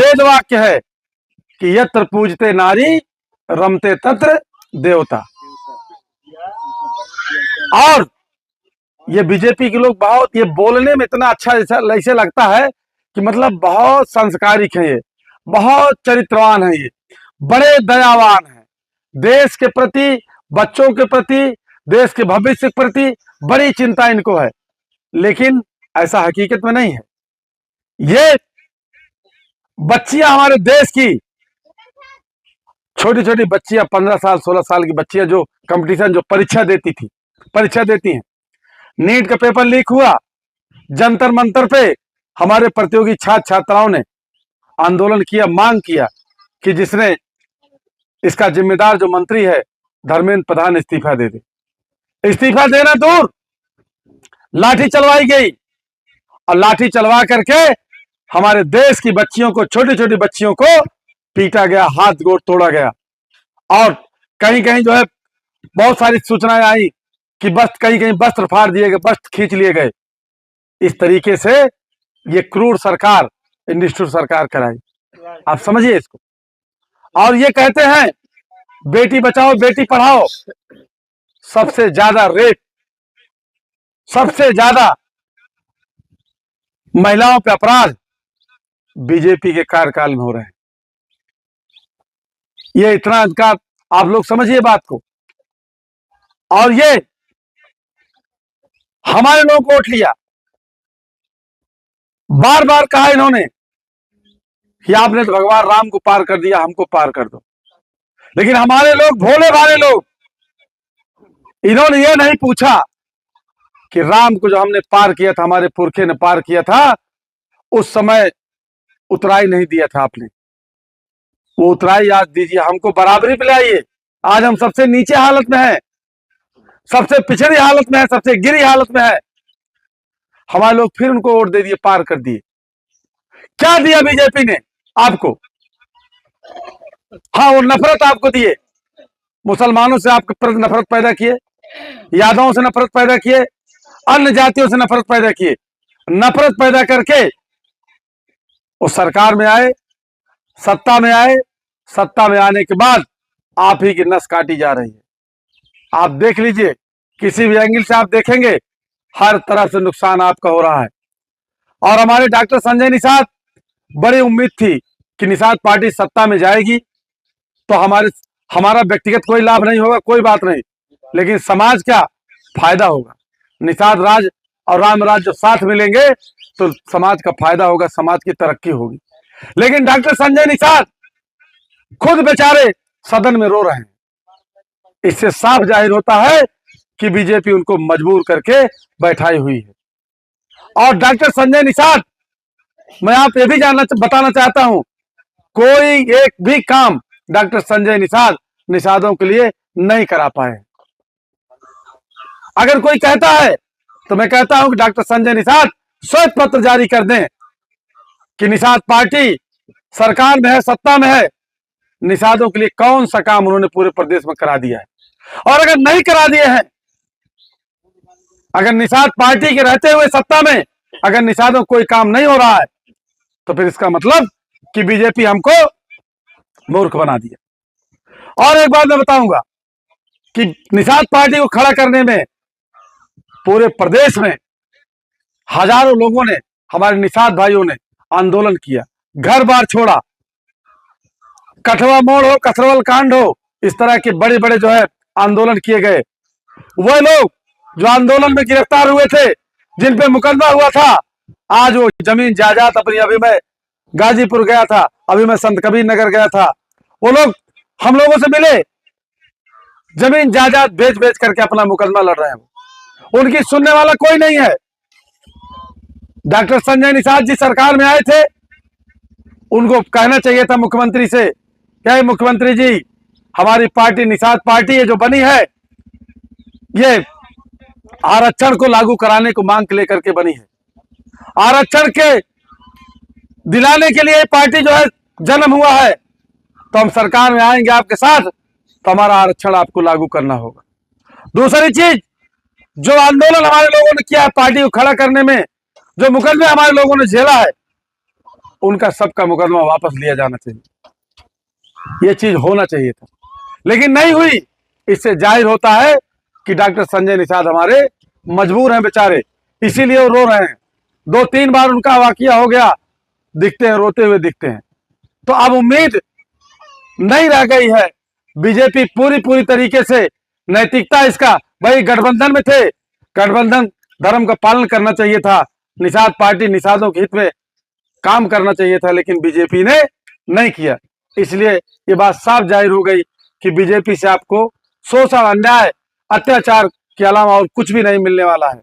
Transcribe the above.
वेद वाक्य है कि यत्र पूजते नारी रमते तत्र देवता। और ये बीजेपी के लोग बहुत, ये बोलने में इतना अच्छा ऐसे लगता है कि मतलब बहुत संस्कारिक है, ये बहुत चरित्रवान है, ये बड़े दयावान है, देश के प्रति, बच्चों के प्रति, देश के भविष्य के प्रति बड़ी चिंता इनको है। लेकिन ऐसा हकीकत में नहीं है। ये बच्चियां, हमारे देश की छोटी छोटी बच्चियां, 15 साल 16 साल की बच्चियां, जो कंपटीशन, जो परीक्षा देती हैं, नीट का पेपर लीक हुआ, जंतर मंतर पे हमारे प्रतियोगी छात्र छात्राओं ने आंदोलन किया, मांग किया कि जिसने इसका जिम्मेदार जो मंत्री है धर्मेंद्र प्रधान इस्तीफा दे दे। इस्तीफा देना दूर, लाठी चलवाई गई और लाठी चलवा करके हमारे देश की बच्चियों को, छोटी छोटी बच्चियों को पीटा गया, हाथ गोड़ तोड़ा गया। और कहीं कहीं जो है बहुत सारी सूचनाएं आई कि कहीं कहीं वस्त्र फाड़ दिए गए, वस्त्र खींच लिए गए। इस तरीके से ये क्रूर सरकार, निष्ठुर सरकार कराई। आप समझिए इसको। और ये कहते हैं बेटी बचाओ बेटी पढ़ाओ, सबसे ज्यादा रेप, सबसे ज्यादा महिलाओं पे अपराध बीजेपी के कार्यकाल में हो रहे हैं। ये इतना इनका, आप लोग समझिए बात को। और ये हमारे लोगों को वोट लिया, बार बार कहा इन्होंने कि आपने तो भगवान राम को पार कर दिया, हमको पार कर दो। लेकिन हमारे लोग, भोले भाले लोग, इन्होंने ये नहीं पूछा कि राम को जो हमने पार किया था, हमारे पुरखे ने पार किया था, उस समय उतराई नहीं दिया था आपने, वो उतराई आज दीजिए, हमको बराबरी पे लाइए। आज हम सबसे नीचे हालत में हैं, सबसे पिछड़ी हालत में है, सबसे गिरी हालत में है। हमारे लोग फिर उनको वोट दे दिए, पार कर दिए। क्या दिया बीजेपी ने आपको? हाँ, वो नफरत आपको दिए, मुसलमानों से आपके प्रति नफरत पैदा किए, यादवों से नफरत पैदा किए, अन्य जातियों से नफरत पैदा किए। नफरत पैदा करके वो सरकार में आए, सत्ता में आए, सत्ता में आने के बाद आप ही की नस काटी जा रही है। आप देख लीजिए, किसी भी एंगल से आप देखेंगे, हर तरह से नुकसान आपका हो रहा है। और हमारे डॉक्टर संजय निषाद, बड़ी उम्मीद थी कि निषाद पार्टी सत्ता में जाएगी तो हमारा व्यक्तिगत कोई लाभ नहीं होगा, कोई बात नहीं, लेकिन समाज का फायदा होगा। निषाद राज और रामराज जो साथ मिलेंगे तो समाज का फायदा होगा, समाज की तरक्की होगी। लेकिन डॉक्टर संजय निषाद खुद बेचारे सदन में रो रहे हैं। इससे साफ जाहिर होता है कि बीजेपी उनको मजबूर करके बैठाई हुई है। और डॉक्टर संजय निषाद, मैं आप ये भी बताना चाहता हूं, कोई एक भी काम डॉक्टर संजय निषाद निषादों के लिए नहीं करा पाए। अगर कोई कहता है तो मैं कहता हूं कि डॉक्टर संजय निषाद श्वेत पत्र जारी कर दें कि निषाद पार्टी सरकार में है, सत्ता में है, निषादों के लिए कौन सा काम उन्होंने पूरे प्रदेश में करा दिया है। और अगर नहीं करा दिए हैं, अगर निषाद पार्टी के रहते हुए सत्ता में अगर निषादों कोई काम नहीं हो रहा है, तो फिर इसका मतलब कि बीजेपी हमको मूर्ख बना दिया। और एक बात मैं बताऊंगा कि निषाद पार्टी को खड़ा करने में पूरे प्रदेश में हजारों लोगों ने, हमारे निषाद भाइयों ने आंदोलन किया, घर बार छोड़ा, कठवा मोड़ हो, कसरवल कांड हो, इस तरह के बड़े बड़े जो है आंदोलन किए गए। वह लोग जो आंदोलन में गिरफ्तार हुए थे, जिन पे मुकदमा हुआ था, आज वो जमीन जायदाद अपनी, अभी मैं गाजीपुर गया था, अभी मैं संत कबीर नगर गया था, वो लोग हम लोगों से मिले, जमीन जायदाद बेच बेच करके अपना मुकदमा लड़ रहे हैं। उनकी सुनने वाला कोई नहीं है। डॉक्टर संजय निषाद जी सरकार में आए थे, उनको कहना चाहिए था मुख्यमंत्री से, क्या मुख्यमंत्री जी, हमारी पार्टी निषाद पार्टी है जो बनी है, ये आरक्षण को लागू कराने को मांग लेकर के बनी है। आरक्षण के दिलाने के लिए पार्टी जो है जन्म हुआ है, तो हम सरकार में आएंगे आपके साथ, तो हमारा आरक्षण आपको लागू करना होगा। दूसरी चीज, जो आंदोलन हमारे लोगों ने किया है पार्टी को खड़ा करने में, जो मुकदमे हमारे लोगों ने झेला है, उनका सबका मुकदमा वापस लिया जाना चाहिए। ये चीज होना चाहिए था, लेकिन नहीं हुई। इससे जाहिर होता है कि डॉक्टर संजय निषाद हमारे मजबूर हैं बेचारे, इसीलिए वो रो रहे हैं। 2-3 बार उनका वाकया हो गया, दिखते हैं, रोते हुए दिखते हैं। तो अब उम्मीद नहीं रह गई है। बीजेपी पूरी तरीके से नैतिकता इसका, भाई गठबंधन में थे, गठबंधन धर्म का पालन करना चाहिए था, निषाद पार्टी निषादों के हित में काम करना चाहिए था, लेकिन बीजेपी ने नहीं किया। इसलिए ये बात साफ जाहिर हो गई कि बीजेपी से आपको शोषण, अन्याय, अत्याचार के अलावा और कुछ भी नहीं मिलने वाला है।